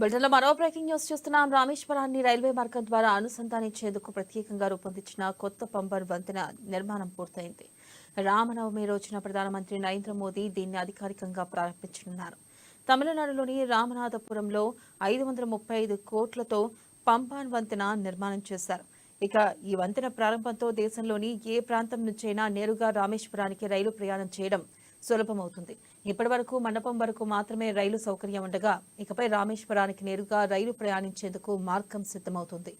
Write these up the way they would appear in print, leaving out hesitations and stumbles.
బ్రిటన్లో మరో breaking news చూస్తున్నాం. రామేశ్వరాన్ని రైల్వే మార్గం ద్వారా అనుసంధానించేందుకు ప్రత్యేకంగా రూపొందించిన కొత్త పంబర్ వంతెన నిర్మాణం పూర్తయింది. రామనవమి రోజున ప్రధానమంత్రి నరేంద్ర మోదీ దీన్ని అధికారికంగా ప్రారంభించనున్నారు. తమిళనాడులోని రామనాథపురంలో 535 కోట్లతో పంబాన్ వంతెన నిర్మాణం చేశారు. ఇక ఈ వంతెన ప్రారంభంతో దేశంలోని ఏ ప్రాంతం నుంచైనా నేరుగా రామేశ్వరానికి రైలు ప్రయాణం చేయడం సులభమవుతుంది. ఇప్పటి వరకు మండపం వరకు మాత్రమే రైలు సౌకర్యం ఉండగా ఇకపై రామేశ్వరానికి నేరుగా రైలు ప్రయాణించేందుకు మార్గం సిద్ధమవుతుంది.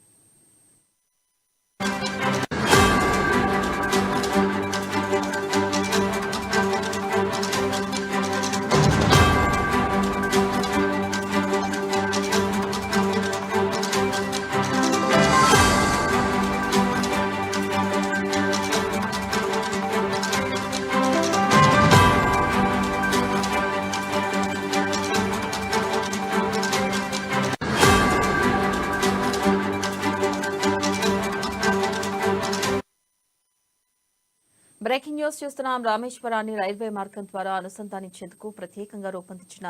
బ్రేకింగ్ న్యూస్ చూస్తున్నాం. రామేశ్వరాన్ని రైల్వే మార్గం ద్వారా అనుసంధానించేందుకు ప్రత్యేకంగా రూపొందించిన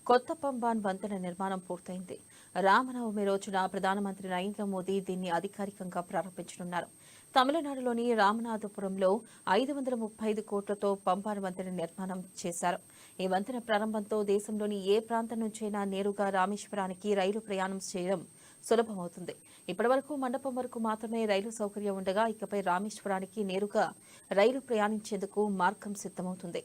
కొత్త పంబాన్ వంతెన నిర్మాణం పూర్తయింది. రామనవమి రోజున ప్రధానమంత్రి నరేంద్ర మోదీ దీన్ని అధికారికంగా ప్రారంభించనున్నారు. తమిళనాడులోని రామనాథపురంలో 535 కోట్లతో పంబాన్ వంతెన నిర్మాణం చేశారు. ఈ వంతెన ప్రారంభంతో దేశంలోని ఏ ప్రాంతం నుంచైనా నేరుగా రామేశ్వరానికి రైలు ప్రయాణం చేయడం సులభమవుతుంది. ఇప్పటి వరకు మండపం వరకు మాత్రమే రైలు సౌకర్యం ఉండగా ఇకపై రామేశ్వరానికి నేరుగా రైలు ప్రయాణించేందుకు మార్గం సిద్ధమవుతుంది.